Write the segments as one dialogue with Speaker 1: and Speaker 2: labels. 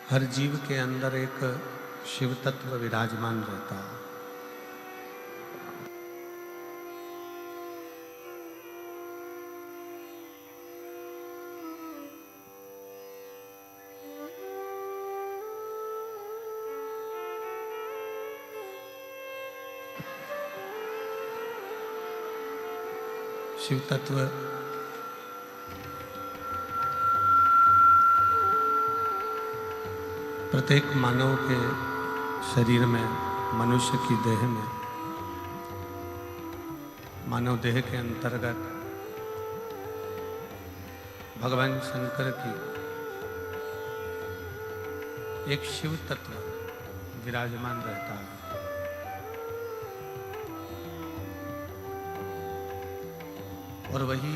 Speaker 1: हर जीव के अंदर एक शिव तत्व विराजमान रहता है। शिव तत्व प्रत्येक मानव के शरीर में, मनुष्य की देह में, मानव देह के अंतर्गत भगवान शंकर की एक शिव तत्व विराजमान रहता है। और वही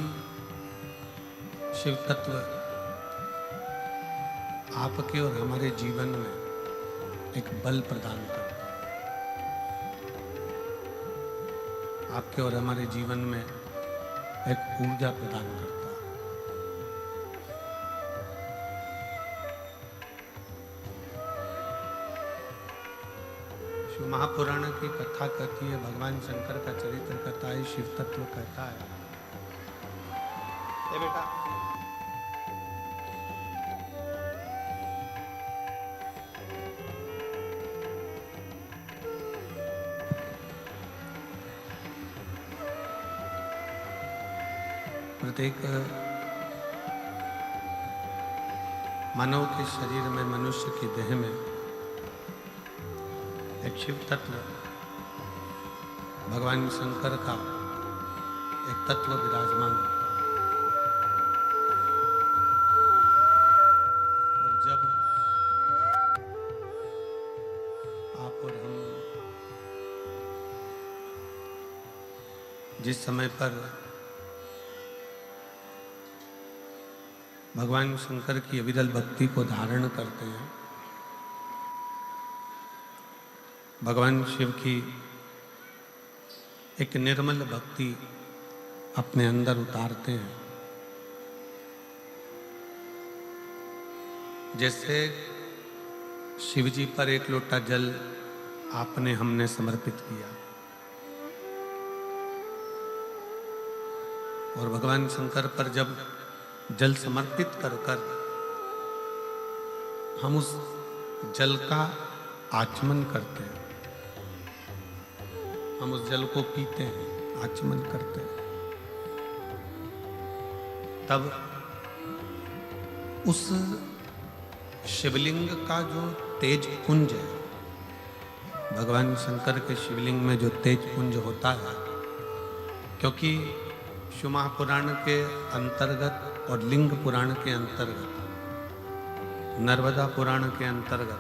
Speaker 1: शिव तत्व आपके और हमारे जीवन में एक बल प्रदान करता है। आपके और हमारे जीवन में एक ऊर्जा प्रदान करता है। शिव महापुराण की कथा कहती है, भगवान शंकर का चरित्र कहता है, शिव तत्व कहता है, ए बेटा प्रत्येक मानव के शरीर में, मनुष्य की देह में एक शिव तत्व, भगवान शंकर का एक तत्व विराजमान है। और जब आप और हम जिस समय पर भगवान शंकर की अविरल भक्ति को धारण करते हैं, भगवान शिव की एक निर्मल भक्ति अपने अंदर उतारते हैं, जैसे शिव जी पर एक लोटा जल आपने हमने समर्पित किया और भगवान शंकर पर जब जल समर्पित कर कर हम उस जल का आचमन करते हैं, हम उस जल को पीते हैं, आचमन करते हैं, तब उस शिवलिंग का जो तेज पुंज है, भगवान शंकर के शिवलिंग में जो तेज पुंज होता है, क्योंकि शिव महापुराण के अंतर्गत और लिंग पुराण के अंतर्गत, नर्मदा पुराण के अंतर्गत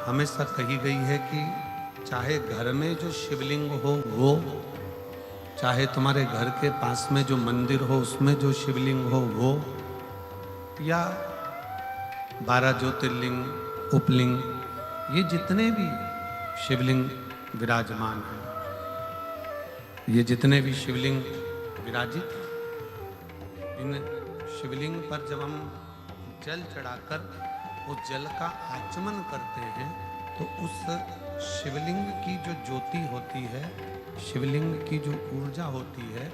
Speaker 1: हमेशा कही गई है कि चाहे घर में जो शिवलिंग हो वो, चाहे तुम्हारे घर के पास में जो मंदिर हो उसमें जो शिवलिंग हो वो, या 12 ज्योतिर्लिंग, उपलिंग, ये जितने भी शिवलिंग विराजमान हैं, ये जितने भी शिवलिंग विराजित हैं, इन शिवलिंग पर जब हम जल चढ़ाकर उस जल का आचमन करते हैं तो उस शिवलिंग की जो ज्योति होती है, शिवलिंग की जो ऊर्जा होती है,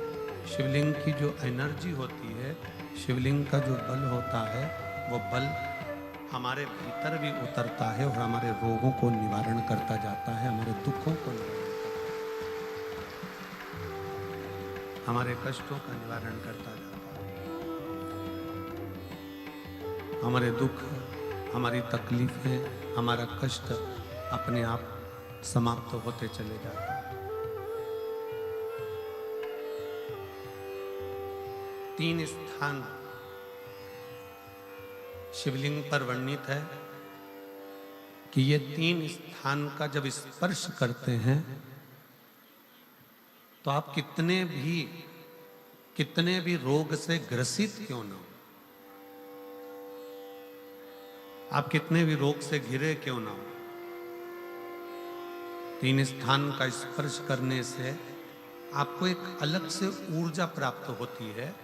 Speaker 1: शिवलिंग की जो एनर्जी होती है, शिवलिंग का जो बल होता है, वो बल हमारे भीतर भी उतरता है और हमारे रोगों को निवारण करता जाता है, हमारे दुखों को निवारण, हमारे कष्टों का निवारण करता जाता है। हमारे दुख, हमारी तकलीफें, हमारा कष्ट अपने आप समाप्त होते चले जाते हैं। 3 स्थान शिवलिंग पर वर्णित है कि ये 3 स्थान का जब स्पर्श करते हैं तो आप कितने भी रोग से ग्रसित क्यों ना हो, आप कितने भी रोग से घिरे क्यों ना हो, 3 स्थान का स्पर्श करने से आपको एक अलग से ऊर्जा प्राप्त होती है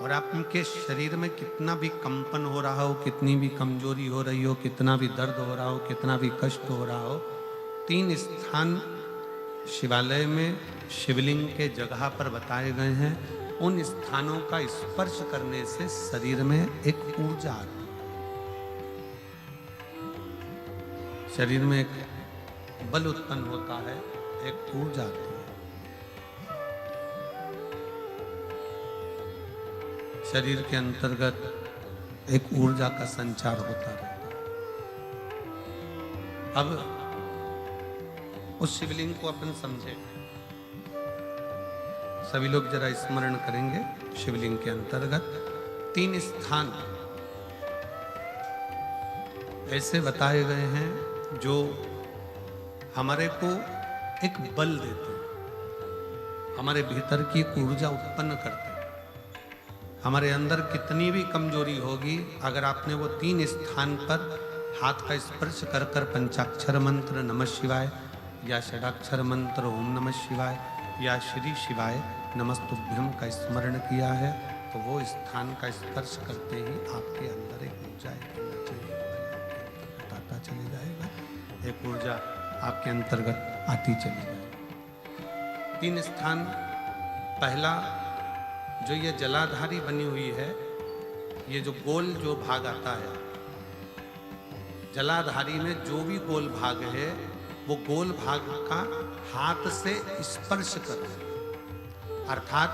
Speaker 1: और आपके शरीर में कितना भी कंपन हो रहा हो, कितनी भी कमजोरी हो रही हो, कितना भी दर्द हो रहा हो, कितना भी कष्ट हो रहा हो, 3 स्थान शिवालय में शिवलिंग के जगह पर बताए गए हैं। उन स्थानों का स्पर्श करने से शरीर में एक ऊर्जा आती है, शरीर में एक बल उत्पन्न होता है, एक ऊर्जा आती है। शरीर के अंतर्गत एक ऊर्जा का संचार होता रहता है। अब उस शिवलिंग को अपन समझे, सभी लोग जरा स्मरण करेंगे। शिवलिंग के अंतर्गत 3 स्थान ऐसे बताए गए हैं जो हमारे को एक बल देते हैं, हमारे भीतर की ऊर्जा उत्पन्न करते हैं। हमारे अंदर कितनी भी कमजोरी होगी, अगर आपने वो 3 स्थान पर हाथ का स्पर्श कर कर पंचाक्षर मंत्र नमः शिवाय या षडाक्षर मंत्र ओम नमः शिवाय या श्री शिवाय नमस्तुभ्यम का स्मरण किया है, तो वो स्थान का स्पर्श करते ही आपके अंदर एक ऊर्जा आता चले जाएगा, एक ऊर्जा आपके अंतर्गत आती चली जाएगी। 3 स्थान, पहला जो ये जलाधारी बनी हुई है, ये जो गोल जो भाग आता है, जलाधारी में जो भी गोल भाग है, वो गोल भाग का हाथ से स्पर्श करें। अर्थात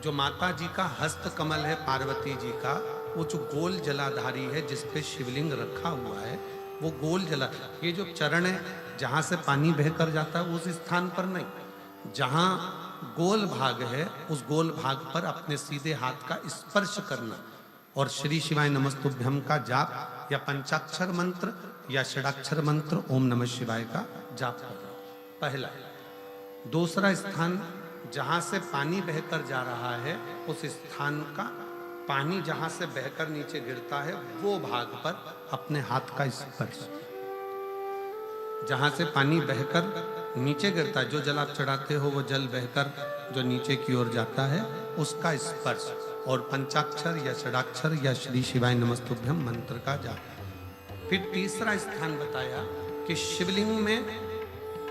Speaker 1: जो माता जी का हस्त कमल है, पार्वती जी का, वो जो गोल जलाधारी है जिस पे शिवलिंग रखा हुआ है, वो गोल जला, ये जो चरण है जहां से पानी बहकर जाता है उस स्थान पर नहीं, जहां गोल भाग है उस गोल भाग पर अपने सीधे हाथ का स्पर्श करना और श्री शिवाय नमस्तुभ्यम का जाप या पंचाक्षर मंत्र या षडाक्षर मंत्र ओम नमः शिवाय का जाप करना, पहला। दूसरा स्थान, जहां से पानी बहकर जा रहा है उस स्थान का पानी जहां से बहकर नीचे गिरता है वो भाग पर अपने हाथ का स्पर्श। जहां से पानी बहकर नीचे गिरता है, जो जल आप चढ़ाते हो वो जल बहकर जो नीचे की ओर जाता है उसका स्पर्श, और पंचाक्षर या षडाक्षर या श्री शिवाय नमस्तुभ्यम मंत्र का जाप। फिर तीसरा स्थान बताया कि शिवलिंग में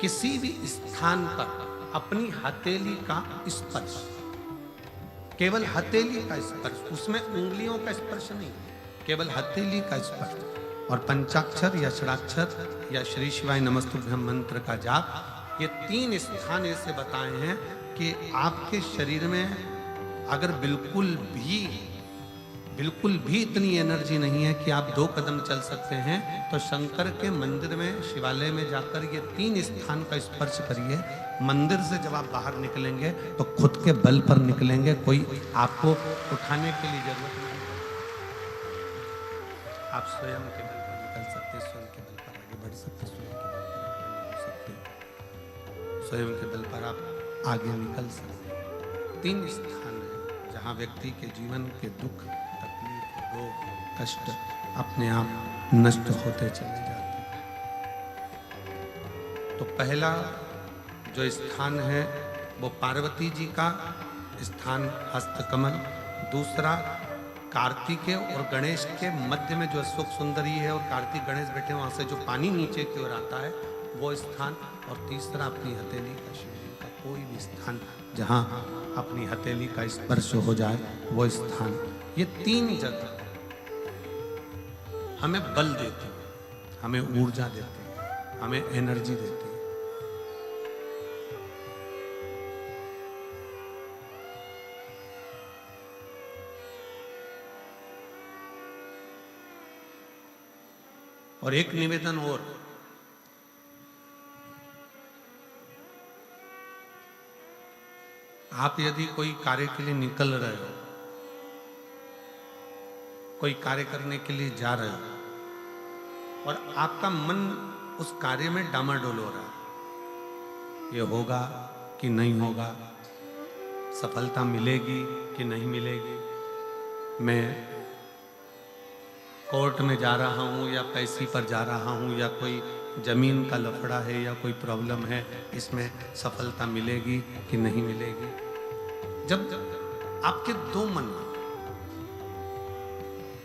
Speaker 1: किसी भी स्थान पर अपनी हथेली का स्पर्श, केवल हथेली का स्पर्श, उसमें उंगलियों का स्पर्श नहीं, केवल हथेली का स्पर्श, और पंचाक्षर या षडाक्षर या श्री शिवाय नमस्तुभ्यम मंत्र का जाप। ये 3 स्थान ऐसे बताए हैं कि आपके शरीर में अगर बिल्कुल भी इतनी एनर्जी नहीं है कि आप 2 कदम चल सकते हैं, तो शंकर के मंदिर में, शिवालय में जाकर ये 3 स्थान का स्पर्श करिए। मंदिर से जब आप बाहर निकलेंगे तो खुद के बल पर निकलेंगे, कोई आपको उठाने के लिए जरूरत नहीं, आप स्वयं के बल पर निकल सकते, स्वयं के बल पर आगे बढ़ सकते, स्वयं के बल पर आगे बढ़ सकते, स्वयं के बल पर आप आगे निकल सकते। 3 स्थान है जहाँ व्यक्ति के जीवन के दुख, तकलीफ, रोग, कष्ट अपने आप नष्ट होते चले जाते हैं। तो पहला जो स्थान है वो पार्वती जी का स्थान हस्तकमल। दूसरा कार्तिकेय और गणेश के मध्य में जो अशोक सुंदरी है और कार्तिक गणेश बैठे वहाँ से जो पानी नीचे की ओर आता है वो स्थान। और तीसरा अपनी हथेली का, शिवलिंग का कोई भी स्थान जहाँ अपनी हथेली का स्पर्श हो जाए वो स्थान। ये 3 जगह हमें बल देती है, हमें ऊर्जा देती है, हमें एनर्जी देती है। और एक निवेदन और, आप यदि कोई कार्य के लिए निकल रहे हो, कोई कार्य करने के लिए जा रहे हो और आपका मन उस कार्य में डामाडोल हो रहा है, ये होगा कि नहीं होगा, सफलता मिलेगी कि नहीं मिलेगी, मैं कोर्ट में जा रहा हूँ या पैसी पर जा रहा हूँ या कोई जमीन का लफड़ा है या कोई प्रॉब्लम है, इसमें सफलता मिलेगी कि नहीं मिलेगी। जब आपके 2 मन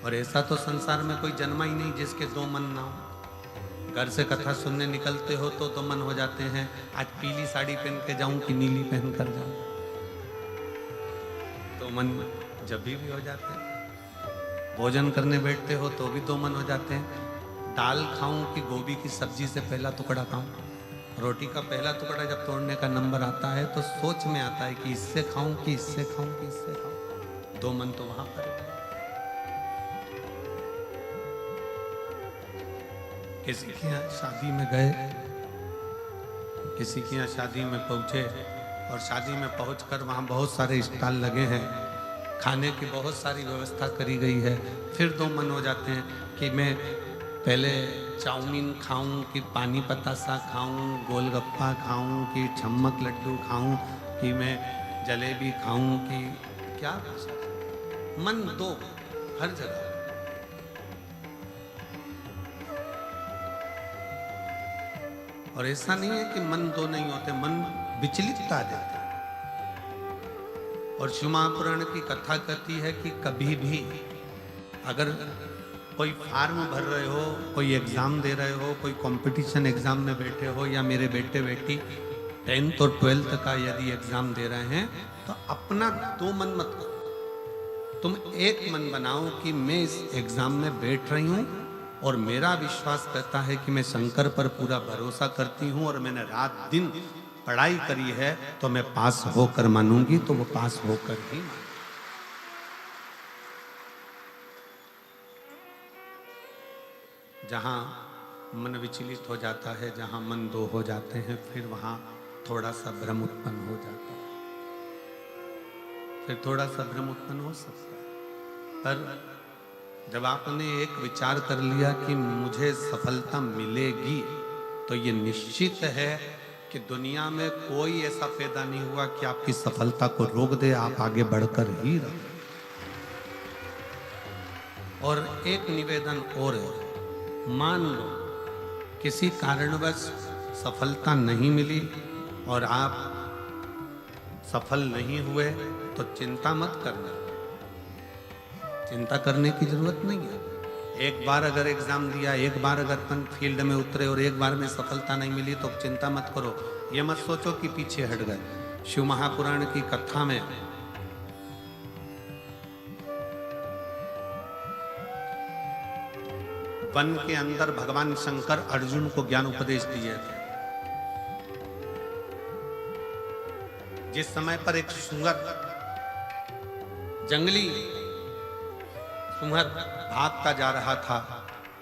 Speaker 1: और ऐसा तो संसार में कोई जन्मा ही नहीं जिसके दो मन ना हो। घर से कथा सुनने निकलते हो तो दो मन हो जाते हैं, आज पीली साड़ी पहन के जाऊं कि नीली पहन कर जाऊं। दो मन जब भी हो जाते हैं। भोजन करने बैठते हो तो भी दो मन हो जाते हैं, दाल खाऊं कि गोभी की सब्जी से पहला टुकड़ा खाऊं। रोटी का पहला टुकड़ा जब तोड़ने का नंबर आता है तो सोच में आता है कि इससे खाऊं कि इससे खाऊं कि इससे खाऊं। दो मन तो वहां पर है। किसी के यहाँ शादी में गए, किसी के यहाँ शादी में पहुंचे और शादी में पहुंचकर वहां बहुत सारे स्टॉल लगे हैं, खाने की बहुत सारी व्यवस्था करी गई है। फिर दो मन हो जाते हैं कि मैं पहले चाउमीन खाऊं कि पानी पतासा खाऊं, गोलगप्पा खाऊं कि छम्मक लड्डू खाऊं कि मैं जलेबी खाऊं कि क्या। मन दो हर जगह। और ऐसा नहीं है कि मन दो नहीं होते, मन विचलित आ जाता है। और शिव महापुराण की कथा कहती है कि कभी भी अगर कोई फार्म भर रहे हो, कोई एग्जाम दे रहे हो, कोई कंपटीशन एग्जाम में बैठे हो, या मेरे बेटे बेटी 10th और 12th का यदि एग्जाम दे रहे हैं, तो अपना दो मन मत करो। तुम एक मन बनाओ कि मैं इस एग्जाम में बैठ रही हूं और मेरा विश्वास कहता है कि मैं शंकर पर पूरा भरोसा करती हूं और मैंने रात दिन पढ़ाई करी है, तो मैं पास होकर मानूंगी, तो वो पास होकर ही मानूंगी। जहां मन विचलित हो जाता है, जहां मन दो हो जाते हैं, फिर वहां थोड़ा सा भ्रम उत्पन्न हो जाता है, फिर थोड़ा सा भ्रम उत्पन्न हो सकता है। पर जब आपने एक विचार कर लिया कि मुझे सफलता मिलेगी, तो ये निश्चित है कि दुनिया में कोई ऐसा पैदा नहीं हुआ कि आपकी सफलता को रोक दे, आप आगे बढ़कर ही रहो। और एक निवेदन और है, मान लो किसी कारणवश सफलता नहीं मिली और आप सफल नहीं हुए, तो चिंता मत करना। चिंता करने की जरूरत नहीं है। एक बार अगर एग्जाम दिया, एक बार अगर अपन फील्ड में उतरे और एक बार में सफलता नहीं मिली, तो चिंता मत करो। ये मत सोचो कि पीछे हट गए। शिव महापुराण की कथा में वन के अंदर भगवान शंकर अर्जुन को ज्ञान उपदेश दिए थे। जिस समय पर एक सुअर, जंगली सुअर भागता जा रहा था,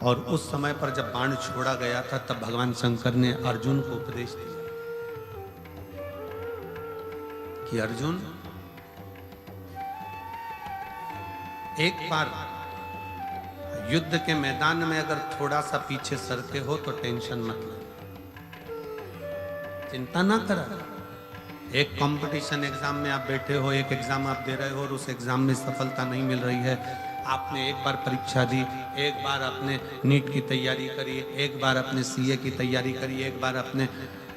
Speaker 1: और उस समय पर जब बाण छोड़ा गया था, तब भगवान शंकर ने अर्जुन को उपदेश दिया कि अर्जुन, एक बार युद्ध के मैदान में अगर थोड़ा सा पीछे सरते हो तो टेंशन मत लो, चिंता ना करा। एक कंपटीशन एग्जाम में आप बैठे हो, एक एग्जाम आप दे रहे हो और उस एग्जाम में सफलता नहीं मिल रही है। आपने एक बार परीक्षा दी, एक बार आपने नीट की तैयारी करी, एक बार आपने सीए की तैयारी करी, एक बार आपने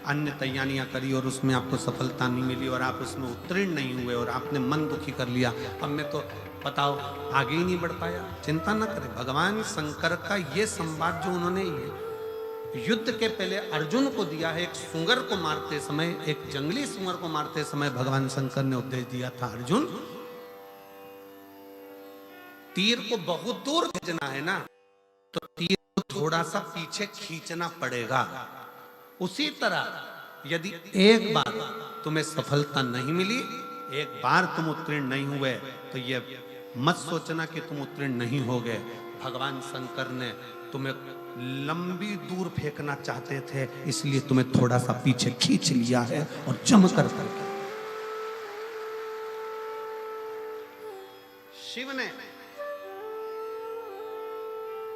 Speaker 1: अन्य तैयारियां करी और उसमें आपको सफलता नहीं मिली और आप उसमें उत्तीर्ण नहीं हुए और आपने मन दुखी कर लिया। अब मैं तो बताओ आगे ही नहीं बढ़ पाया। चिंता न करें। भगवान शंकर का ये संवाद जो उन्होंने ये युद्ध के पहले अर्जुन को दिया है, एक सुअर को मारते समय, एक जंगली सुअर को मारते समय भगवान शंकर ने उपदेश दिया था, अर्जुन तीर को बहुत दूर भेजना है ना, तो तीर को थोड़ा सा पीछे खींचना पड़ेगा। उसी तरह यदि एक बार तुम्हें सफलता नहीं मिली, एक बार तुम उत्तीर्ण नहीं हुए, तो ये मत सोचना कि तुम उत्तीर्ण नहीं हो गए। भगवान शंकर ने तुम्हें लंबी दूर फेंकना चाहते थे, इसलिए तुम्हें थोड़ा सा पीछे खींच लिया है और जम कर करके। शिव ने,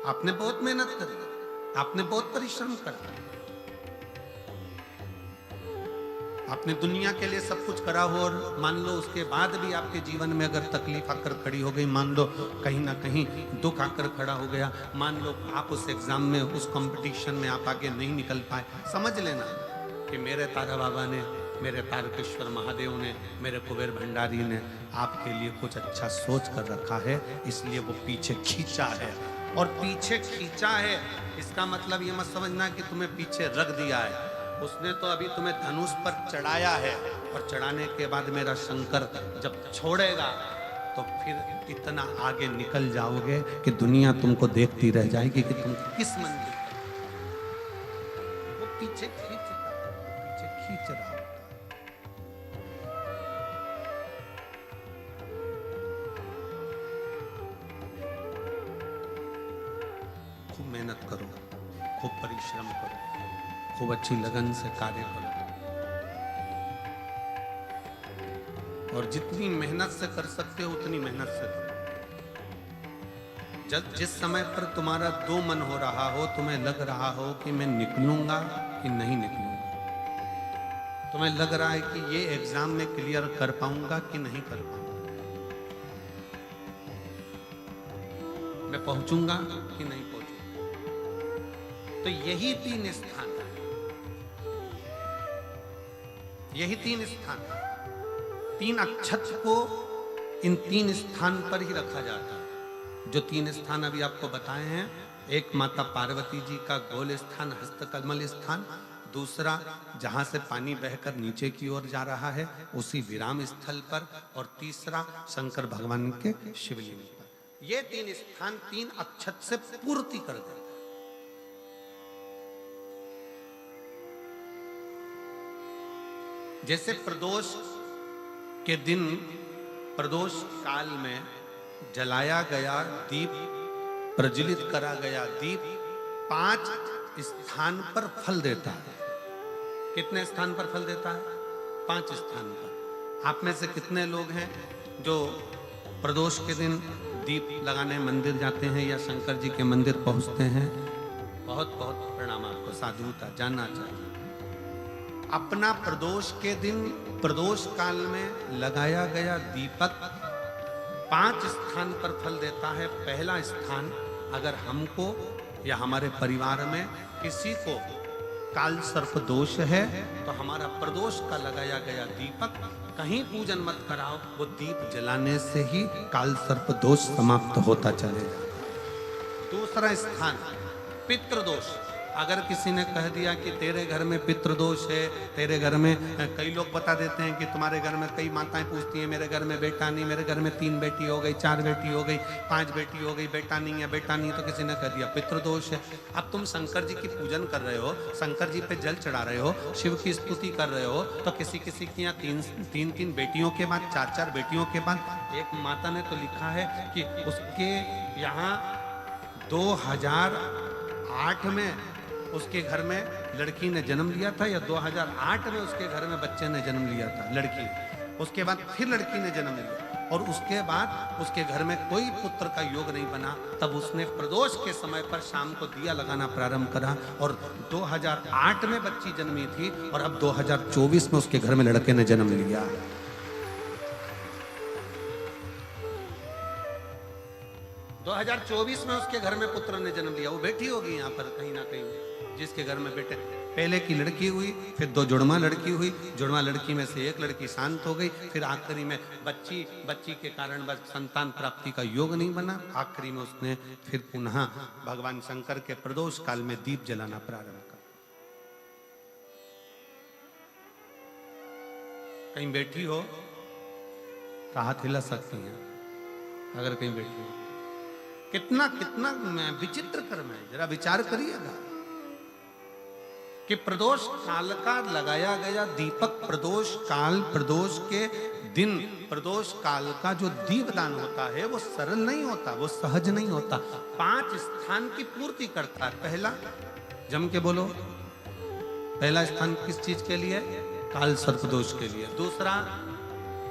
Speaker 1: आपने बहुत मेहनत करी, आपने बहुत परिश्रम करा, आपने दुनिया के लिए सब कुछ करा हो, और मान लो उसके बाद भी आपके जीवन में अगर तकलीफ आकर खड़ी हो गई, मान लो कहीं ना कहीं दुख आकर खड़ा हो गया, मान लो आप उस एग्जाम में, उस कंपटीशन में आप आगे नहीं निकल पाए, समझ लेना कि मेरे तारा बाबा ने मेरे तारकेश्वर महादेव ने, मेरे कुबेर भंडारी ने आपके लिए कुछ अच्छा सोच कर रखा है, इसलिए वो पीछे खींचा है। और पीछे खींचा है इसका मतलब ये मत समझना कि तुम्हें पीछे रख दिया है। उसने तो अभी तुम्हें धनुष पर चढ़ाया है, और चढ़ाने के बाद मेरा शंकर जब छोड़ेगा तो फिर इतना आगे निकल जाओगे कि दुनिया तुमको देखती रह जाएगी कि तुम किस मंजिल पर। वो पीछे खींच रहा होता। खूब मेहनत करो, खूब परिश्रम करो, खूब अच्छी लगन से कार्य करो, और जितनी मेहनत से कर सकते हो उतनी मेहनत से करो। जब जिस समय पर तुम्हारा दो मन हो रहा हो, तुम्हें लग रहा हो कि मैं निकलूंगा कि नहीं निकलूंगा, तुम्हें लग रहा है कि ये एग्जाम में क्लियर कर पाऊंगा कि नहीं कर पाऊंगा, मैं पहुंचूंगा कि नहीं पहुंचूंगा, तो यही तीन स्थान है, यही तीन स्थान है। तीन अक्षत को इन तीन स्थान पर ही रखा जाता है। जो तीन स्थान अभी आपको बताए हैं, एक माता पार्वती जी का गोल स्थान हस्तकमल स्थान, दूसरा जहां से पानी बहकर नीचे की ओर जा रहा है उसी विराम स्थल पर, और तीसरा शंकर भगवान के शिवलिंग पर। ये तीन स्थान तीन अक्षत से पूर्ति कर देते। जैसे प्रदोष के दिन, प्रदोष काल में जलाया गया दीप, प्रज्वलित करा गया दीप 5 स्थान पर फल देता है। कितने स्थान पर फल देता है? 5 स्थान पर। आप में से कितने लोग हैं जो प्रदोष के दिन दीप लगाने मंदिर जाते हैं या शंकर जी के मंदिर पहुंचते हैं? बहुत बहुत प्रणाम आपको, साधुता जानना चाहिए। अपना प्रदोष के दिन, प्रदोष काल में लगाया गया दीपक 5 स्थान पर फल देता है। पहला स्थान, अगर हमको या हमारे परिवार में किसी को काल सर्प दोष है तो हमारा प्रदोष का लगाया गया दीपक कहीं पूजन मत कराओ, वो दीप जलाने से ही काल सर्प दोष समाप्त होता चलेगा। दूसरा स्थान, पितृदोष। अगर किसी ने कह दिया कि तेरे घर में पितृदोष है, तेरे घर में, कई लोग बता देते हैं कि तुम्हारे घर में, कई माताएं पूछती हैं मेरे घर में बेटा नहीं, मेरे घर में 3 बेटी हो गई, 4 बेटी हो गई, 5 बेटी हो गई, बेटा नहीं है, बेटा नहीं, तो किसी ने कह दिया पितृदोष है। अब तुम शंकर जी की पूजन कर रहे हो, शंकर जी पे जल चढ़ा रहे हो, शिव की स्तुति कर रहे हो, तो किसी किसी की यहाँ 3 बेटियों के बाद, 4 बेटियों के बाद, एक माता ने तो लिखा है कि उसके यहाँ 2008 में उसके घर में लड़की ने जन्म लिया था, या 2008 में उसके घर में बच्चे ने जन्म लिया था, लड़की। उसके बाद फिर लड़की ने जन्म लिया, और उसके बाद उसके घर में कोई पुत्र का योग नहीं बना। तब उसने प्रदोष के समय पर शाम को दिया लगाना प्रारंभ करा, और 2008 में बच्ची जन्मी थी, और अब 2024 में उसके घर में लड़के ने जन्म लिया। 2024 में उसके घर में पुत्र ने जन्म लिया, वो बेटी होगी यहाँ पर कहीं ना कहीं, जिसके घर में बेटे। पहले की लड़की हुई, फिर 2 जुड़वा लड़की हुई, जुड़वा लड़की में से एक लड़की शांत हो गई, फिर आखिरी में बच्ची के कारण बस संतान प्राप्ति का योग नहीं बना। आखिरी में उसने फिर पुनः भगवान शंकर के प्रदोष काल में दीप जलाना प्रारंभ कर। कहीं बैठी हो तो हाथ हिला सकती हैं, अगर कहीं बैठी हो। कितना कितना विचित्र कर्म है, जरा विचार करिएगा कि प्रदोष काल का लगाया गया दीपक, प्रदोष काल, प्रदोष के दिन, प्रदोष काल का जो दीपदान होता है वो सरल नहीं होता, वो सहज नहीं होता। 5 स्थान की पूर्ति करता है। पहला, जम के बोलो, पहला स्थान किस चीज के लिए? काल सर्प दोष के लिए। दूसरा,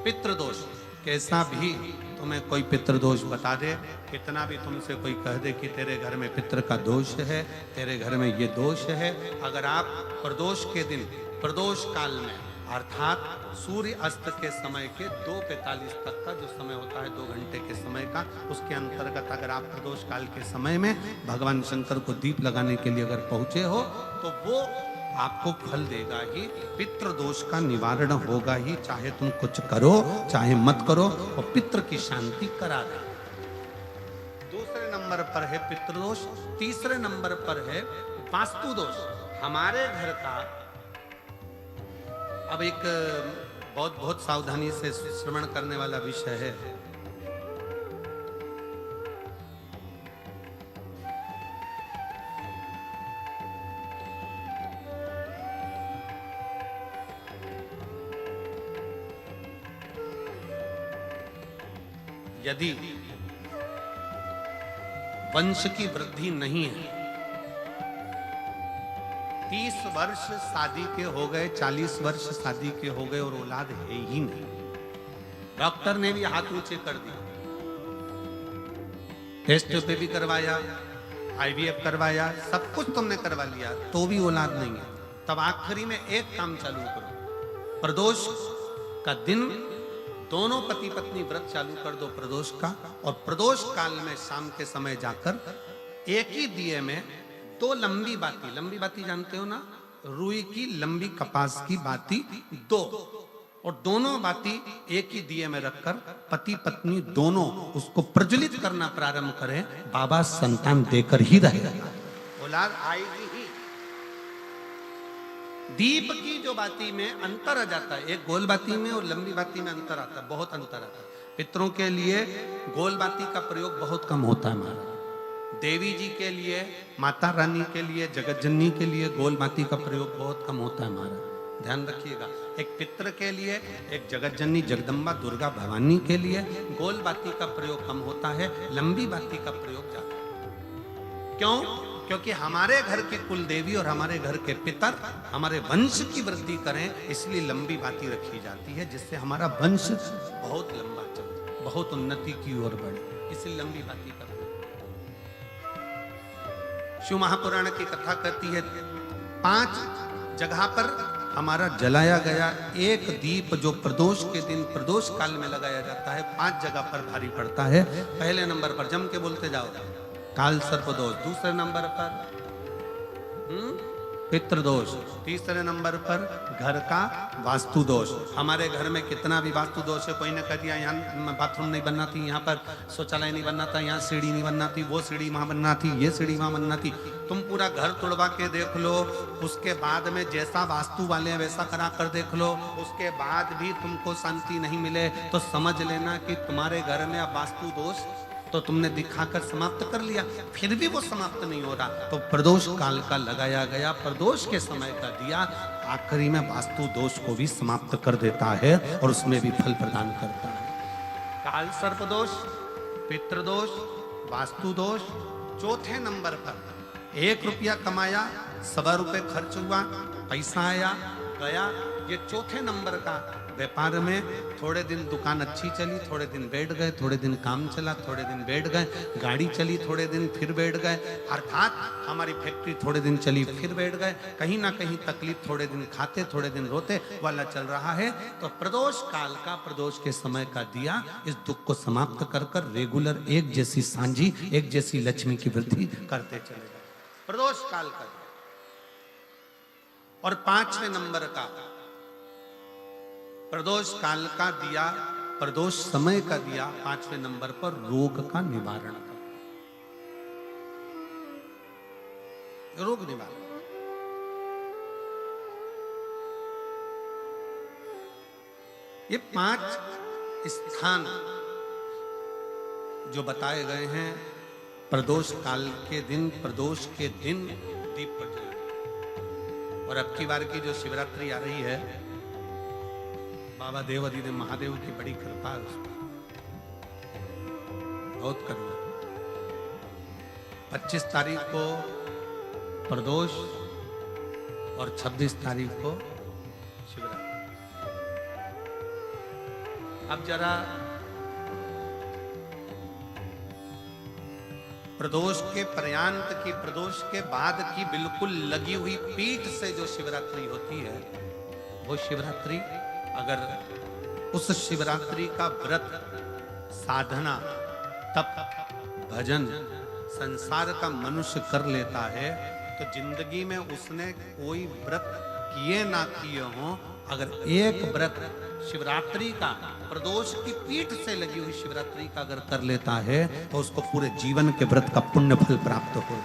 Speaker 1: पितृदोष। कैसा भी तुम्हें कोई पितृदोष बता दे, कितना भी तुमसे कोई कह दे कि तेरे घर में पितृ का दोष है, तेरे घर में ये दोष है, अगर आप प्रदोष के दिन, प्रदोष काल में, अर्थात सूर्य अस्त के समय के 2:45 तक का जो समय होता है, 2 घंटे के समय का, उसके अंतर्गत अगर आप प्रदोष काल के समय में भगवान शंकर को दीप लगाने के लिए अगर पहुंचे हो, तो वो आपको फल देगा ही, पितृ दोष का निवारण होगा ही, चाहे तुम कुछ करो चाहे मत करो, और पितृ की शांति करा दे। दूसरे नंबर पर है पितृदोष, तीसरे नंबर पर है वास्तु दोष। हमारे घर का, अब एक बहुत सावधानी से श्रवण करने वाला विषय है। यदि वंश की वृद्धि नहीं है, 30 वर्ष शादी के हो गए, 40 वर्ष शादी के हो गए और औलाद है ही नहीं, डॉक्टर ने भी हाथ ऊंचे कर दिया, टेस्ट पे भी करवाया, IVF करवाया, सब कुछ तुमने करवा लिया, तो भी औलाद नहीं है, तब आखिरी में एक काम चालू करो, प्रदोष का दिन दोनों पति पत्नी व्रत चालू कर दो प्रदोष का, और प्रदोष काल में शाम के समय जाकर एक ही दिए में 2 लंबी बाती जानते हो ना, रुई की लंबी कपास की बाती 2, और दोनों बाती एक ही दिए में रखकर पति पत्नी दोनों उसको प्रज्वलित करना प्रारंभ करें, बाबा संतान देकर ही रहेगा, औलाद आएगी ही। दीप की जो बाती में अंतर आ जाता है, एक गोल बाती में और लंबी बाती में अंतर आता है, बहुत अंतर आता है। पितरों के लिए गोल बाती का प्रयोग बहुत कम होता है महाराज, देवी जी के लिए, माता रानी के लिए, जगत जननी के लिए गोल बाती का प्रयोग बहुत कम होता है महाराज, ध्यान रखिएगा। एक पितर के लिए, एक जगत जननी जगदम्बा दुर्गा भवानी के लिए गोल बाती का प्रयोग कम होता है, लंबी बाती का प्रयोग ज्यादा। क्यों? क्योंकि हमारे घर की कुल देवी और हमारे घर के पितर हमारे वंश की वृद्धि करें, इसलिए लंबी बाती रखी जाती है, जिससे हमारा वंश बहुत लंबा चले, बहुत उन्नति की ओर बढ़े, इसलिए लंबी बाती का। शिव महापुराण की कथा कहती है 5 जगह पर हमारा जलाया गया एक दीप जो प्रदोष के दिन प्रदोष काल में लगाया जाता है, 5 जगह पर भारी पड़ता है। पहले नंबर पर जम के बोलते जाओ, काल सर्प दोष, दूसरे नंबर पर पितृदोष, तीसरे नंबर पर घर का वास्तु दोष। हमारे घर में कितना भी वास्तु दोष है, कोई ने कह दिया यहाँ बाथरूम नहीं बनना थी, यहाँ पर शौचालय नहीं बनना था, यहाँ सीढ़ी नहीं बनना थी, वो सीढ़ी वहां बनना थी, ये सीढ़ी वहां बनना थी, तुम पूरा घर तोड़वा के देख लो, उसके बाद में जैसा वास्तु वाले हैं वैसा करा कर देख लो, उसके बाद भी तुमको शांति नहीं मिले तो समझ लेना कि तुम्हारे घर में अब वास्तु दोष तो तुमने दिखाकर समाप्त कर लिया, फिर भी वो समाप्त नहीं हो रहा, तो प्रदोष काल का लगाया गया प्रदोष के समय का दिया आखिरी में वास्तु दोष को भी समाप्त कर देता है और उसमें भी फल प्रदान करता है। काल सर्प दोष, पितृदोष, वास्तु दोष। चौथे नंबर पर 1 रुपया कमाया, 1.25 रुपये खर्च हुआ, पैसा आया गया, ये चौथे नंबर का। व्यापार में थोड़े दिन दुकान अच्छी चली, थोड़े दिन बैठ गए, थोड़े दिन काम चला, थोड़े दिन बैठ गए, गाड़ी चली थोड़े दिन फिर बैठ गए, अर्थात हमारी फैक्ट्री थोड़े दिन चली फिर बैठ गए, कहीं ना कहीं तकलीफ, थोड़े दिन खाते थोड़े दिन रोते वाला चल रहा है। तो प्रदोष काल का, प्रदोष के समय का दिया इस दुख को समाप्त कर कर रेगुलर एक जैसी सांझी, एक जैसी लक्ष्मी की वृद्धि करते चले गए, प्रदोष काल का। और 5वें नंबर का प्रदोष काल का दिया, प्रदोष समय का दिया 5वें नंबर पर रोग का निवारण का, रोग निवारण। ये 5 स्थान जो बताए गए हैं प्रदोष काल के दिन, प्रदोष के दिन दीप प्रज्वलित। और अब की बार की जो शिवरात्रि आ रही है, बाबा देवाधिदेव महादेव की बड़ी कृपा है उस पर, बहुत करुणा। 25 तारीख को प्रदोष और 26 तारीख को शिवरात्रि। अब जरा प्रदोष के पर्यांत की, प्रदोष के बाद की बिल्कुल लगी हुई पीठ से जो शिवरात्रि होती है, वो शिवरात्रि अगर उस शिवरात्रि का व्रत, साधना, तप, भजन संसार का मनुष्य कर लेता है तो जिंदगी में उसने कोई व्रत किए ना किए हो, अगर एक व्रत शिवरात्रि का, प्रदोष की पीठ से लगी हुई शिवरात्रि का अगर कर लेता है तो उसको पूरे जीवन के व्रत का पुण्य फल प्राप्त हो।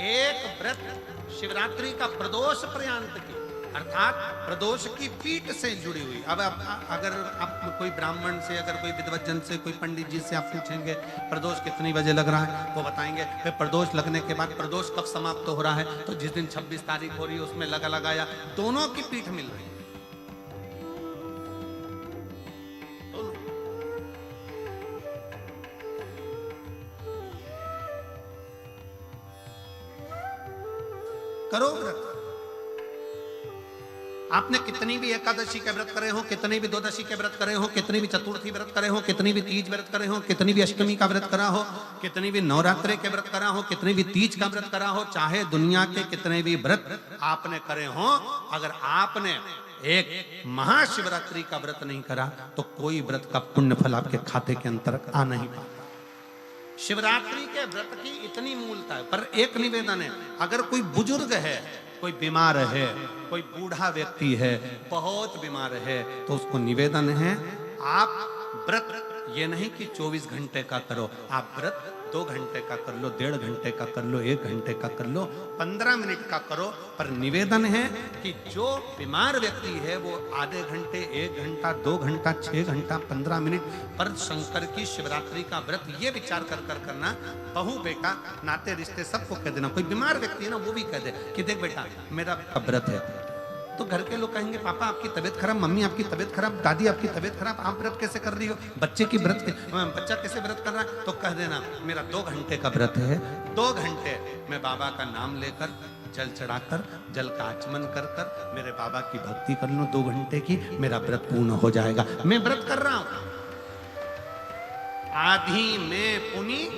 Speaker 1: एक व्रत शिवरात्रि का प्रदोष पर्यंत की, अर्थात प्रदोष की पीठ से जुड़ी हुई। अब अगर आप कोई ब्राह्मण से, अगर कोई विद्वज्जन से, कोई पंडित जी से आप पूछेंगे प्रदोष कितनी बजे लग रहा है, वो बताएंगे। फिर प्रदोष लगने के बाद प्रदोष कब समाप्त हो रहा है, तो जिस दिन 26 तारीख हो रही है उसमें लगाया। दोनों की पीठ मिल रही है। करो व्रत। आपने कितनी भी एकादशी के व्रत करे हो, कितनी भी द्वादशी के व्रत करे हो, कितनी भी चतुर्थी व्रत करे हो, कितनी भी तीज व्रत करे हो, कितनी भी अष्टमी का व्रत करा हो, कितनी भी नवरात्रे के व्रत करा हो, कितनी भी तीज का व्रत करा हो, चाहे दुनिया के कितने भी व्रत आपने करे हो, अगर आपने एक महाशिवरात्रि का व्रत नहीं करा तो कोई व्रत का पुण्य फल आपके खाते के अंतर्गत आ नहीं पाता। शिवरात्रि के व्रत की इतनी मूलता है। पर एक निवेदन है, अगर कोई बुजुर्ग है, कोई बीमार है, कोई बूढ़ा व्यक्ति है, बहुत बीमार है, तो उसको निवेदन है आप व्रत ये नहीं कि 24 घंटे का करो, आप व्रत 2 घंटे का कर लो, 1.5 घंटे का कर लो, 1 घंटे का कर लो, 15 मिनट का करो। पर निवेदन है कि जो बीमार व्यक्ति है वो आधे घंटे, 1 घंटा, 2 घंटा, 6 घंटा, 15 मिनट पर शंकर की शिवरात्रि का व्रत ये विचार कर करना। बहू बेटा नाते रिश्ते सबको कह देना। कोई बीमार व्यक्ति है ना, वो भी कह दे कि देख बेटा मेरा व्रत है। तो घर के लोग कहेंगे पापा आपकी तबीयत खराब, मम्मी आपकी तबीयत खराब, दादी आपकी तबीयत खराब, आप व्रत कैसे कर रही हो, बच्चे की व्रत, बच्चा कैसे व्रत कर रहा है, तो कह देना मेरा 2 घंटे का व्रत है। 2 घंटे मैं बाबा का नाम लेकर, जल चढ़ाकर, जल का आचमन कर कर मेरे बाबा की भक्ति कर लूं 2 घंटे की, मेरा व्रत पूर्ण हो जाएगा। मैं व्रत कर रहा हूं। आधी में पुनी,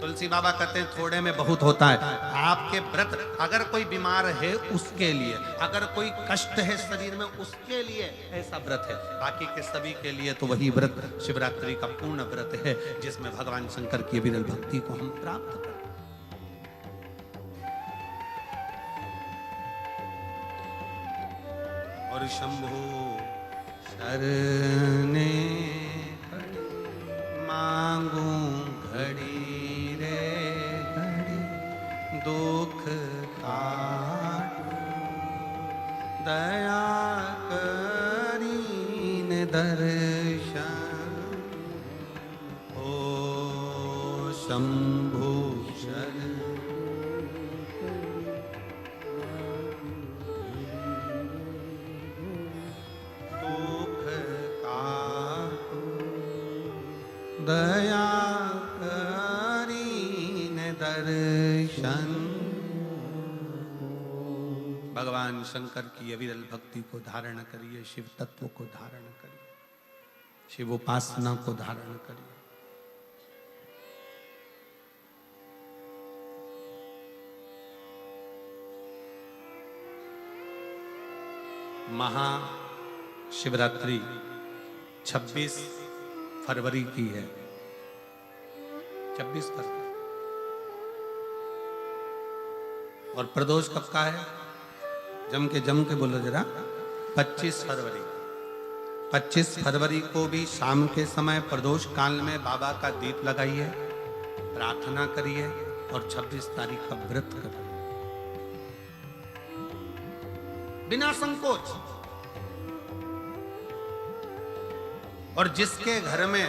Speaker 1: तुलसी बाबा कहते हैं थोड़े में बहुत होता है। आपके व्रत अगर कोई बीमार है उसके लिए, अगर कोई कष्ट है शरीर में उसके लिए ऐसा व्रत है। बाकी के सभी के लिए तो वही व्रत शिवरात्रि का पूर्ण व्रत है जिसमें भगवान शंकर की विरल भक्ति को हम प्राप्त करें। और शंभु शरणे मांगू घड़ी दुख काटो, दया करीन दर्शन ओ शंभु शरण। दुख काटो दया करीन दर्शन। भगवान शंकर की अविरल भक्ति को धारण करिए, शिव तत्व को धारण करिए, शिव उपासना को धारण करिए। महाशिवरात्रि 26 फरवरी की है। 26 फरवरी। और प्रदोष कब का है? जम के बोलो जरा। 25 फरवरी। 25 फरवरी को भी शाम के समय प्रदोष काल में बाबा का दीप लगाइए, प्रार्थना करिए और 26 तारीख का व्रत करिए बिना संकोच। और जिसके घर में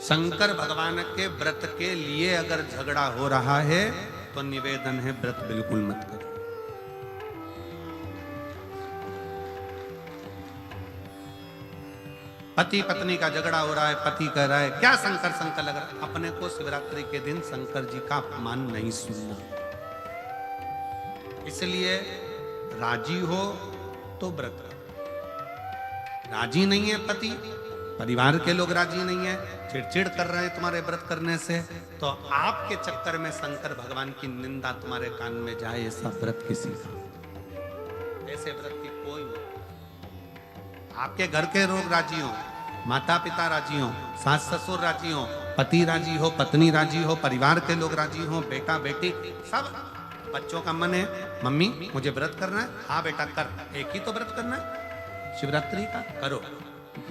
Speaker 1: शंकर भगवान के व्रत के लिए अगर झगड़ा हो रहा है तो निवेदन है व्रत बिल्कुल मत करो। पति पत्नी का झगड़ा हो रहा है, पति कह रहा है क्या शंकर शंकर लग रहा है, अपने को शिवरात्रि के दिन शंकर जी का अपमान नहीं सुनना। इसलिए राजी हो तो व्रत करो। राजी नहीं है पति, परिवार के लोग राजी नहीं है, चिड़चिड़ कर रहे हैं तुम्हारे व्रत करने से, तो आपके चक्कर में शंकर भगवान की निंदा तुम्हारे कान में जाए, ऐसा व्रत किसी का, ऐसे व्रत की कोई नहीं। आपके घर के लोग राजी हो, माता पिता राजी हो, सास ससुर राजी हो, पति राजी हो, पत्नी राजी हो, परिवार के लोग राजी हो, बेटा बेटी सब। बच्चों का मन है मम्मी मुझे व्रत करना है, हाँ बेटा कर, एक ही तो व्रत करना है शिवरात्रि का, करो।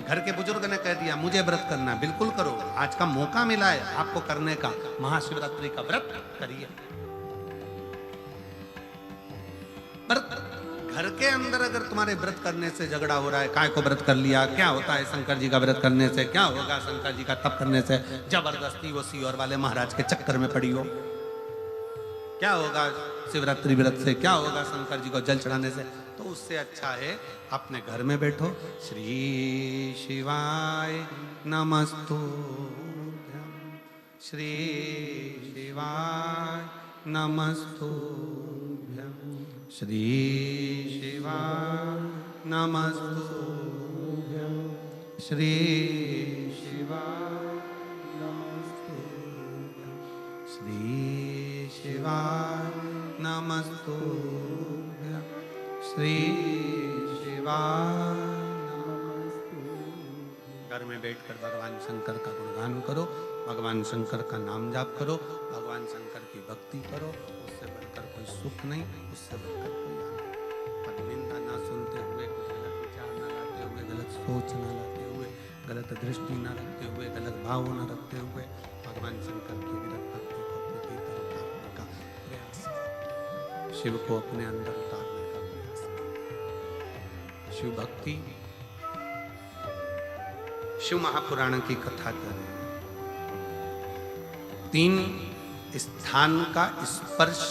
Speaker 1: घर के बुजुर्ग ने कह दिया मुझे व्रत करना है, बिल्कुल करो, आज का मौका मिला है आपको करने का, महाशिवरात्रि का व्रत करिए। पर घर के अंदर अगर तुम्हारे व्रत करने से झगड़ा हो रहा है, काय को व्रत कर लिया, क्या होता है शंकर जी का व्रत करने से, क्या होगा शंकर जी का तप करने से, जबरदस्ती वो सीहोर वाले महाराज के चक्कर में पड़ी हो, क्या होगा शिवरात्रि व्रत से, क्या होगा शंकर जी को जल चढ़ाने से, तो उससे अच्छा है अपने घर में बैठो। श्री शिवाय नमस्तुभ्यं, श्री शिवाय नमस्तुभ्यं, श्री शिवाय नमस्तुभ्यं, श्री शिवाय नमस्तुभ्यं, श्री शिवाय नमस्तुभ्यं, श्री शिवाय नमस्तुभ्यं। घर में बैठकर भगवान शंकर का गुणगान करो, भगवान शंकर का नाम जाप करो, भगवान शंकर की भक्ति करो, उससे बढ़कर कोई सुख नहीं, उससे बढ़कर कोई निंदा ना सुनते हुए, कुछ गलत विचार ना लाते हुए, गलत सोच ना लाते हुए, गलत दृष्टि ना रखते हुए, गलत भाव ना रखते हुए भगवान शंकर की विरत भक्ति को अपने भीतर उतारने का प्रयास, शिव को अपने अंदर उतारने का प्रयास। शिव भक्ति, शिव महापुराण की कथा कर रहे हैं। 3 स्थान का स्पर्श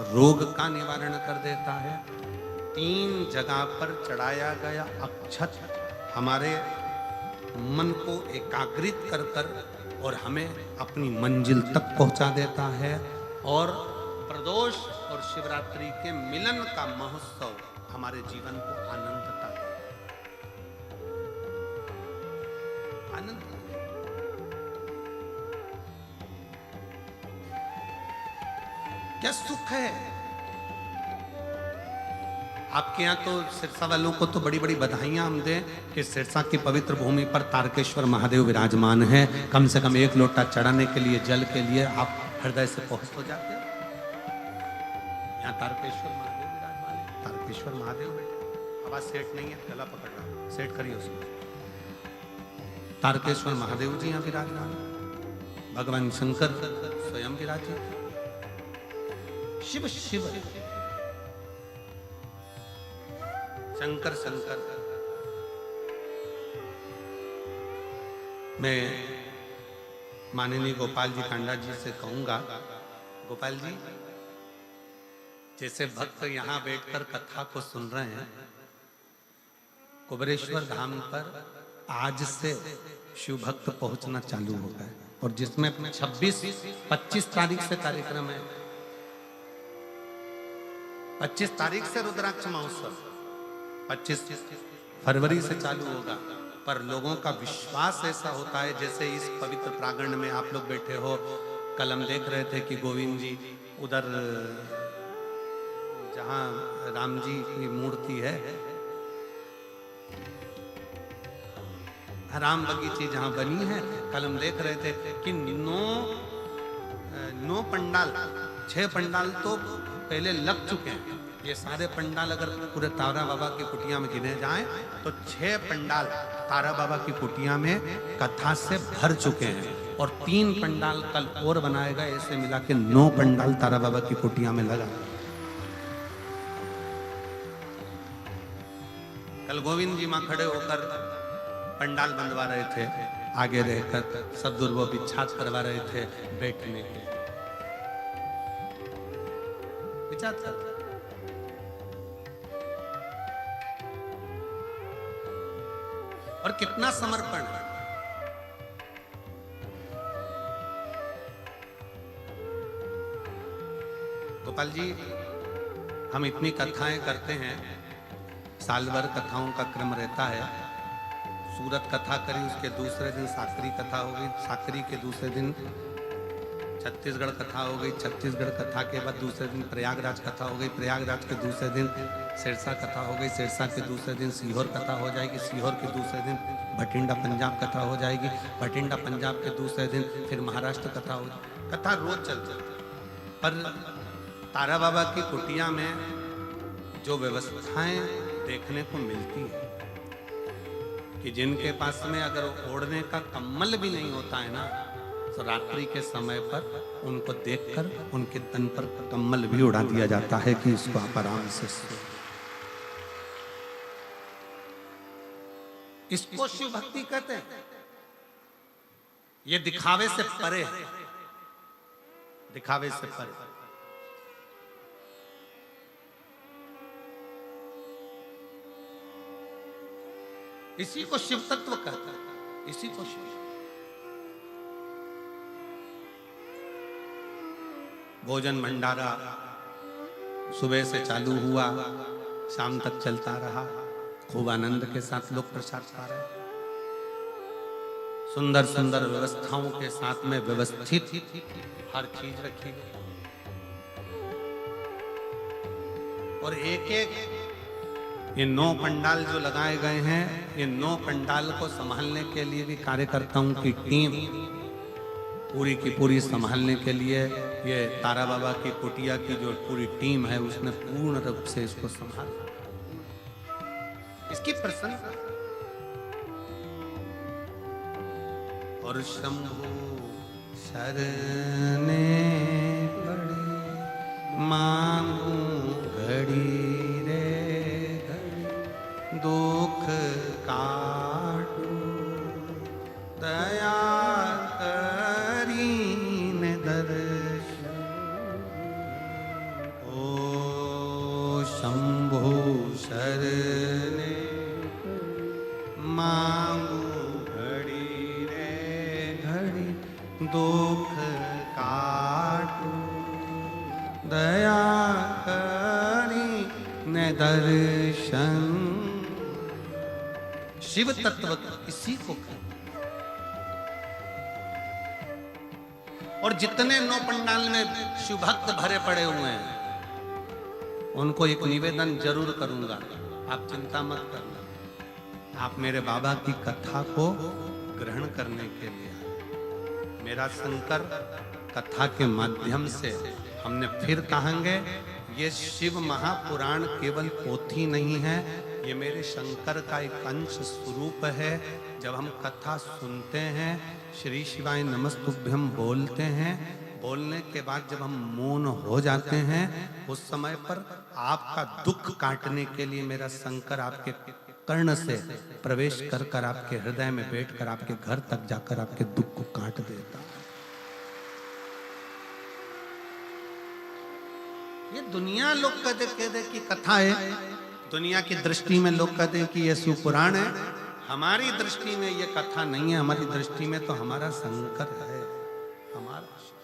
Speaker 1: रोग का निवारण कर देता है। 3 जगह पर चढ़ाया गया अक्षत हमारे मन को एकाग्रित कर कर और हमें अपनी मंजिल तक पहुंचा देता है। और प्रदोष और शिवरात्रि के मिलन का महोत्सव हमारे जीवन को आनंदता देता है। आनंद, क्या सुख है। आपके यहाँ तो सिरसा वालों को तो बड़ी बड़ी बधाइयां हम दें कि सिरसा की पवित्र भूमि पर तारकेश्वर महादेव विराजमान है। कम से कम 1 लोटा चढ़ाने के लिए, जल के लिए आप हृदय से पहुंच तो जाते हो। यहाँ तारकेश्वर महादेव विराजमान है। तारकेश्वर महादेव बेटा, आवाज सेठ नहीं है, गला पकड़ रहा, सेठ करिए उसको। तारकेश्वर महादेव जी यहाँ विराजमान, भगवान शंकर स्वयं विराजित, शिव शिव शंकर शंकर। मैं माननीय गोपाल जी कांडा जी से कहूंगा, गोपाल जी जैसे भक्त यहाँ बैठकर कथा को सुन रहे हैं, कुबरेश्वर धाम पर आज से शिव भक्त पहुंचना चालू हो गए, और जिसमें 26-25 तारीख से कार्यक्रम है। 25 तारीख से रुद्राक्ष महोत्सव, 25 फरवरी से चालू होगा। पर लोगों का विश्वास ऐसा होता है, जैसे इस पवित्र प्रांगण में आप लोग बैठे हो। कल हम देख रहे थे कि गोविंद जी उधर जहां राम जी की मूर्ति है, राम बगीची जहां बनी है, कल हम देख रहे थे कि 9 पंडाल, 6 पंडाल तो पहले लग चुके हैं। ये सारे पंडाल अगर पूरे तारा बाबा की कुटिया में गिने जाएं तो 6 पंडाल तारा बाबा की कुटिया में कथा से भर चुके हैं, और 3 पंडाल कल और बनाए गए। ऐसे मिला के 9 पंडाल तारा बाबा की कुटिया में लगा। कल गोविंद जी मां खड़े होकर पंडाल बंधवा रहे थे, आगे रहकर सदगुरु वो बिछात करवा रहे थे बैठने के, बिछात कर। और कितना समर्पण है। गोपाल जी, हम इतनी कथाएं करते हैं, साल भर कथाओं का क्रम रहता है। सूरत कथा करी, उसके दूसरे दिन साकरी कथा होगी, साकरी के दूसरे दिन छत्तीसगढ़ कथा हो गई, छत्तीसगढ़ कथा के बाद दूसरे दिन प्रयागराज कथा हो गई, प्रयागराज के दूसरे दिन सिरसा कथा हो गई, सिरसा के दूसरे दिन सीहोर कथा हो जाएगी, सीहोर के दूसरे दिन भटिंडा पंजाब कथा हो जाएगी, भटिंडा पंजाब के दूसरे दिन फिर महाराष्ट्र कथा हो जाएगी। कथा रोज चलती है। पर तारा बाबा की कुटिया में जो व्यवस्थाएं देखने को मिलती है कि जिनके पास में अगर ओढ़ने का कम्बल भी नहीं होता है ना, तो रात्रि के समय पर उनको देखकर उनके तन पर कम्बल भी उड़ा दिया जाता है कि इसको आप आराम से सो। इसको शिव भक्ति कहते हैं। ये दिखावे से परे है, दिखावे से परे। इसी को शिव तत्व कहते हैं, इसी को शिव। भोजन भंडारा सुबह से चालू हुआ, शाम तक चलता रहा, खूब आनंद के साथ लोग प्रसाद खा रहे, सुंदर सुंदर व्यवस्थाओं के साथ में व्यवस्थित हर चीज रखी गई। और एक एक ये 9 पंडाल जो लगाए गए हैं, ये 9 पंडाल को संभालने के लिए भी कार्यकर्ताओं की टीम पूरी की पूरी संभालने के लिए ये तारा बाबा की कुटिया की जो पूरी टीम है उसने पूर्ण रूप से इसको संभाला। इसकी प्रशंसा। और शंभु शरणे पड़े मांगू घड़ी दुख काटो दया करीन दर्शन। ओ शंभो शरणे मांगू घड़ी रे घड़ी दुख काटो दया करीन दर्शन। शिव तत्व इसी को कहते। और जितने 9 पंडाल में शिव भक्त भरे पड़े हुए हैं उनको एक निवेदन जरूर करूंगा, आप चिंता मत करना। आप मेरे बाबा की कथा को ग्रहण करने के लिए मेरा शंकर कथा के माध्यम से हमने फिर कहेंगे, ये शिव महापुराण केवल पोथी नहीं है, ये मेरे शंकर का एक अंश स्वरूप है। जब हम कथा सुनते हैं, श्री शिवाय नमस्तुभ्यम बोलते हैं, बोलने के बाद जब हम मौन हो जाते हैं, उस समय पर आपका दुख काटने के लिए मेरा शंकर आपके कर्ण से प्रवेश कर कर आपके हृदय में बैठकर आपके घर तक जाकर आपके दुख को काट देता। ये दुनिया लोग कहते कि कथा है, दुनिया की दृष्टि में लोग कहते हैं कि ये शिवपुराण है। हमारी दृष्टि में ये कथा नहीं है, हमारी दृष्टि में तो हमारा शंकर है, हमारा शिव।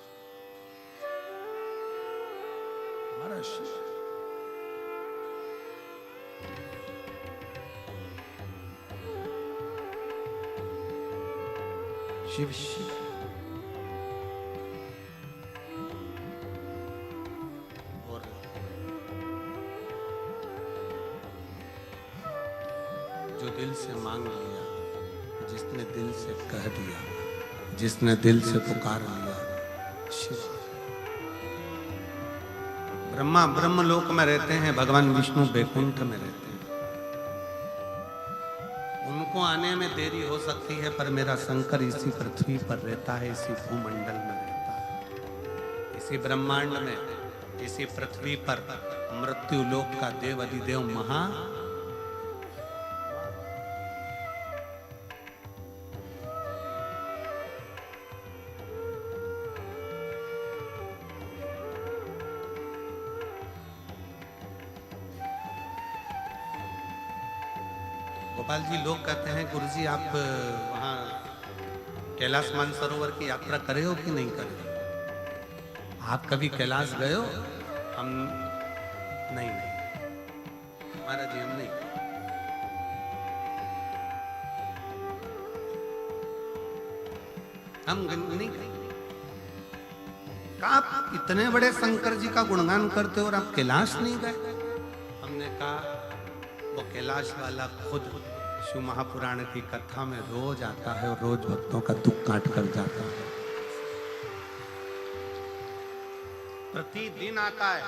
Speaker 1: शिव शिव जो दिल से मांग लिया, जिसने दिल से कह दिया, जिसने दिल से पुकार लिया, शिव। ब्रह्मा ब्रह्मलोक में रहते हैं, भगवान विष्णु बैकुंठ में रहते हैं। उनको आने में देरी हो सकती है, पर मेरा शंकर इसी पृथ्वी पर रहता है, इसी भूमंडल में रहता है, इसी ब्रह्मांड में, इसी पृथ्वी पर मृत्यु लोक का देव अधिदेव महा। गोपाल जी, लोग कहते हैं गुरुजी आप वहाँ कैलाश मानसरोवर की यात्रा करे हो कि नहीं करे? आप कभी कैलाश गए हो? हम नहीं, हमारा जी हम नहीं। हम नहीं गए। कहा आप इतने बड़े शंकर जी का गुणगान करते हो और आप कैलाश नहीं गए? हमने कहा वो कैलाश वाला खुद शिव महापुराण की कथा में रोज आता है और रोज भक्तों का दुख काट कर जाता है, प्रतिदिन आता है।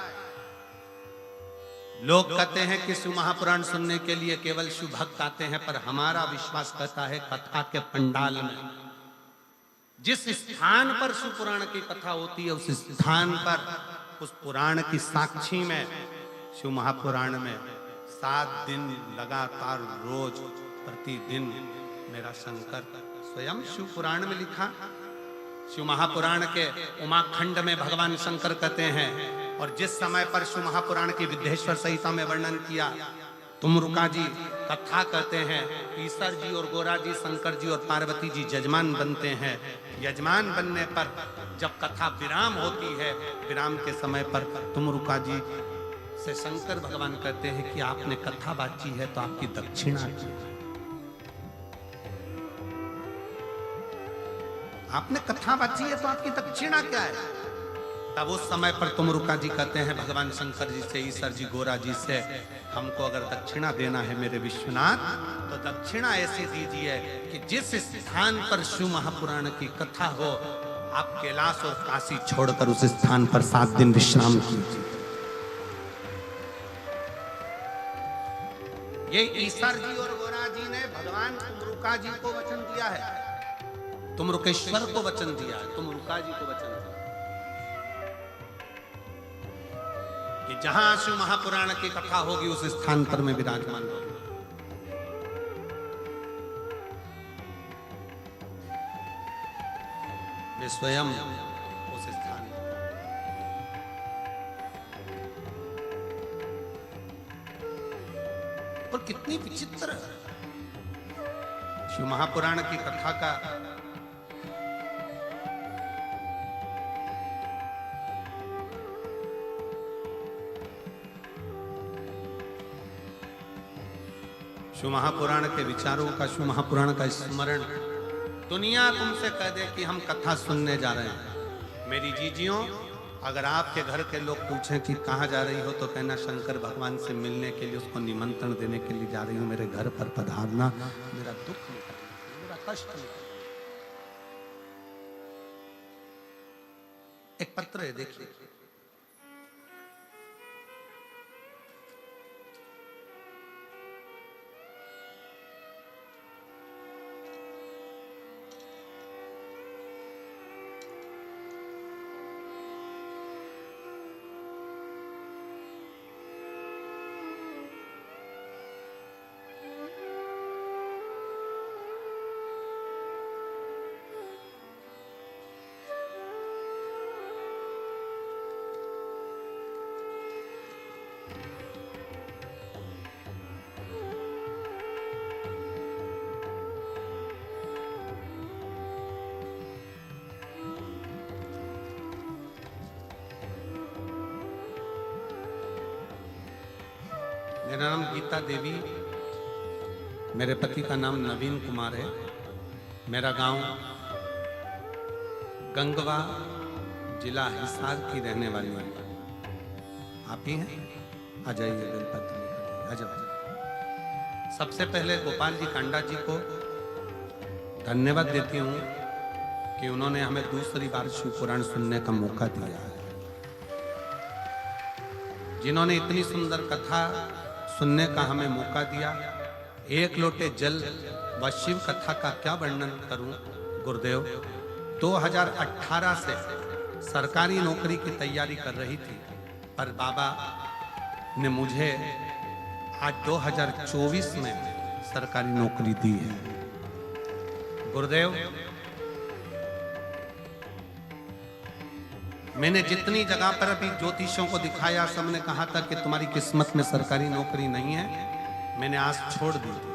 Speaker 1: लोग कहते हैं कि शिव महापुराण सुनने के लिए केवल शिव भक्त आते हैं, पर हमारा विश्वास कहता है कथा के पंडाल में जिस स्थान पर शिव पुराण की कथा होती है उस स्थान पर, उस पुराण की साक्षी में शिव महापुराण में 7 दिन लगातार रोज प्रतिदिन मेरा शंकर स्वयं शिव पुराण में लिखा। शिव महापुराण के उमाखंड में भगवान शंकर कहते हैं, और जिस समय पर शिव महापुराण की विद्येश्वर संहिता में वर्णन किया, तुमरुका जी कथा कहते हैं, ईश्वर जी और गोरा जी, शंकर जी और पार्वती जी यजमान बनते हैं। यजमान बनने पर जब कथा विराम होती है, विराम के समय पर तुमरुका जी से शंकर भगवान कहते हैं कि आपने कथा बाची है तो आपकी दक्षिणा की, आपने कथा बाची है तो आपकी दक्षिणा क्या है? तब उस समय पर तुमरुका जी कहते हैं भगवान शंकर जी से, ईश्वर जी गोरा जी से, हमको अगर दक्षिणा देना है मेरे विश्वनाथ, तो दक्षिणा ऐसी दीजिए कि जिस स्थान पर शिव महापुराण की कथा हो, आप कैलाश और काशी छोड़कर उस स्थान पर 7 दिन विश्राम कीजिए। ये ईश्वर जी और गोरा जी ने भगवान तुमरुका जी को वचन दिया है, तुमरुकेश्वर को वचन दिया है, तुमरुका जी को वचन दिया कि जहां शिव महापुराण की कथा होगी उस स्थान पर मैं विराजमान रहूंगा। मैं स्वयं उस स्थान पर, कितनी विचित्र शिव महापुराण की कथा का शिव महापुराण के विचारों का, शिव महापुराण का स्मरण दुनिया तुमसे कह दे कि हम कथा सुनने जा रहे हैं। मेरी जीजियों, अगर आपके घर के लोग पूछें कि कहाँ जा रही हो, तो कहना शंकर भगवान से मिलने के लिए, उसको निमंत्रण देने के लिए जा रही हूँ, मेरे घर पर पधारना, मेरा दुख निकलना, मेरा कष्ट निकलना। एक पत्र है, देखिए, मेरा नाम गीता देवी, मेरे पति का नाम नवीन कुमार है, मेरा गांव गंगवा, जिला हिसार की रहने वाली है। आप ही हैं? आ जाइए, बेलपत्र लेकर आ जाओ। सबसे पहले गोपाल जी कांडा जी को धन्यवाद देती हूँ कि उन्होंने हमें दूसरी बार शिव पुराण सुनने का मौका दिया है, जिन्होंने इतनी सुंदर कथा सुनने का हमें मौका दिया। एक लोटे जल व शिव कथा का क्या वर्णन करूं गुरुदेव। 2018 से सरकारी नौकरी की तैयारी कर रही थी, पर बाबा ने मुझे आज 2024 में सरकारी नौकरी दी है। गुरुदेव, मैंने जितनी जगह पर अभी ज्योतिषों को दिखाया, सबने कहा था कि तुम्हारी किस्मत में सरकारी नौकरी नहीं है, मैंने आस छोड़ दी थी।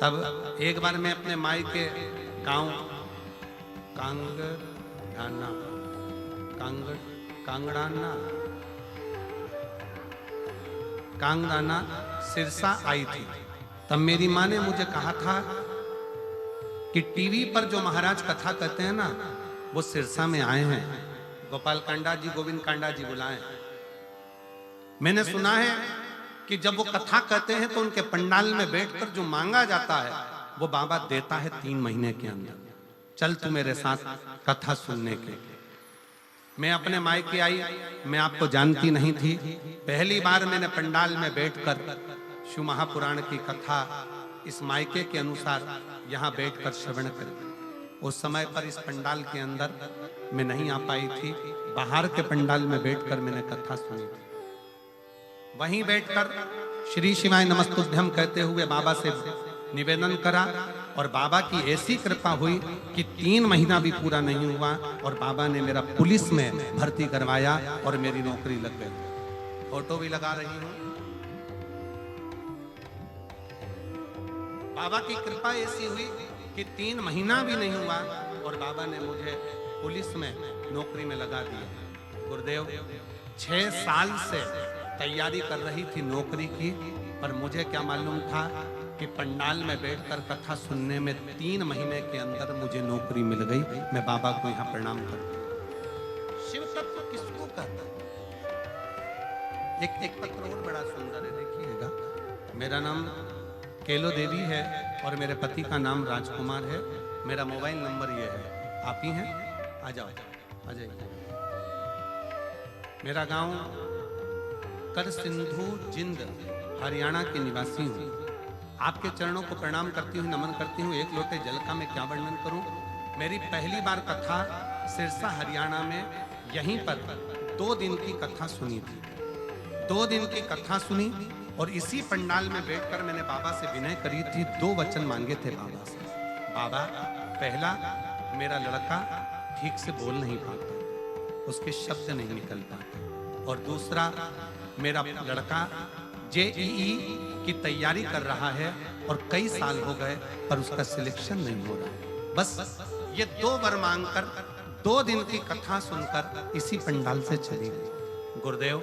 Speaker 1: तब एक बार मैं अपने माई के गांव कांगड़ाना सिरसा आई थी। तब मेरी माँ ने मुझे कहा था कि टीवी पर जो महाराज कथा कहते हैं ना, वो सिरसा में आए हैं, गोपाल कांडा जी, गोविंद कांडा जी बुलाएं। मैंने सुना है कि जब वो कथा कहते हैं तो उनके पंडाल में बैठकर जो मांगा जाता है वो बाबा देता है 3 महीने के अंदर। चल तू मेरे साथ कथा सुनने के। मैं अपने मायके आई, मैं आपको जानती नहीं थी। पहली बार मैंने पंडाल में बैठकर शिव महापुराण की कथा इस मायके के अनुसार यहाँ बैठकर श्रवण कर। उस समय पर इस पंडाल के अंदर मैं नहीं आ पाई थी, बाहर के पंडाल में बैठकर मैंने कथा सुनी थी। वहीं बैठकर श्री शिवाय नमस्तुभ्यम कहते हुए बाबा से निवेदन करा और बाबा की ऐसी कृपा हुई कि 3 महीना भी पूरा नहीं हुआ और बाबा ने मेरा पुलिस में भर्ती करवाया और मेरी नौकरी लग गई। फोटो भी लगा रही हूं। बाबा की कृपा ऐसी हुई कि 3 महीना भी नहीं हुआ और बाबा ने मुझे पुलिस में नौकरी में लगा दिया। गुरुदेव 6 साल से तैयारी कर रही थी नौकरी की, पर मुझे क्या मालूम था कि पंडाल में बैठकर कथा सुनने में 3 महीने के अंदर मुझे नौकरी मिल गई। मैं बाबा को यहाँ प्रणाम करता हूँ। शिव तत्व किसको कहता है? एक पत्र और बड़ा सुंदर है, देखिएगा। मेरा नाम केलो देवी है और मेरे पति का नाम राजकुमार है। मेरा मोबाइल नंबर ये है। आप ही हैं? आ जाओ, आ जाइए। मेरा गांव कर सिंधु जिंद हरियाणा के निवासी हूँ। आपके चरणों को प्रणाम करती हूँ, नमन करती हूँ। एक लोटे जल का मैं क्या वर्णन करूँ। मेरी पहली बार कथा सिरसा हरियाणा में यहीं पर 2 दिन की कथा सुनी थी। 2 दिन की कथा सुनी और इसी पंडाल में बैठकर मैंने बाबा से विनय करी थी। 2 वचन मांगे थे बाबा से। बाबा, पहला, मेरा लड़का ठीक से बोल नहीं पाता, उसके शब्द नहीं निकल पाते, और दूसरा, मेरा लड़का जेईई की तैयारी कर रहा है और कई साल हो गए पर उसका सिलेक्शन नहीं हो रहा है। बस ये 2 वर मांगकर 2 दिन की कथा सुनकर इसी पंडाल से चली गई। गुरुदेव,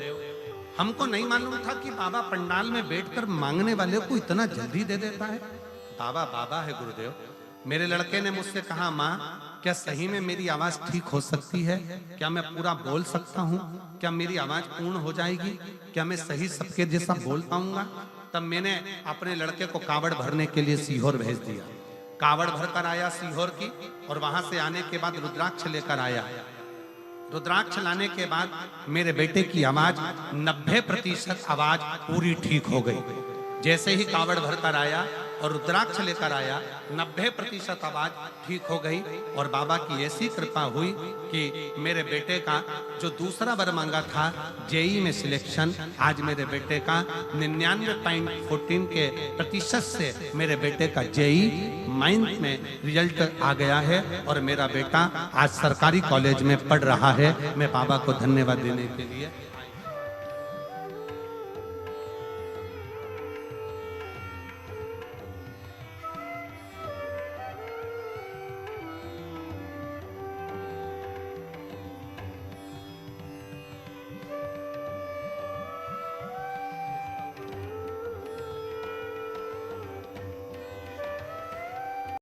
Speaker 1: हमको नहीं मालूम था कि बाबा पंडाल में बैठकर मांगने वाले को इतना जल्दी दे देता है। बाबा बाबा है गुरुदेव। मेरे लड़के ने मुझसे कहा, माँ क्या सही में मेरी आवाज ठीक हो सकती है? क्या मैं पूरा बोल सकता हूँ? क्या मेरी आवाज पूर्ण हो जाएगी? क्या मैं सही सबके जैसा बोल पाऊंगा? तब मैंने अपने लड़के को कावड़ भरने के लिए सीहोर भेज दिया। कावड़ भरकर आया सीहोर की, और वहां से आने के बाद रुद्राक्ष लेकर आया। रुद्राक्ष लाने के बाद मेरे बेटे की आवाज 90% आवाज पूरी ठीक हो गई। जैसे ही कावड़ भरकर आया और रुद्राक्ष लेकर आया, 90% आवाज ठीक हो गई। और बाबा की ऐसी कृपा हुई कि मेरे बेटे का जो दूसरा वर मांगा था जेई में सिलेक्शन, आज मेरे बेटे का 99.14 के प्रतिशत से मेरे बेटे का जेई माइंस में रिजल्ट आ गया है और मेरा बेटा आज सरकारी कॉलेज में पढ़ रहा है। मैं बाबा को धन्यवाद देने के लिए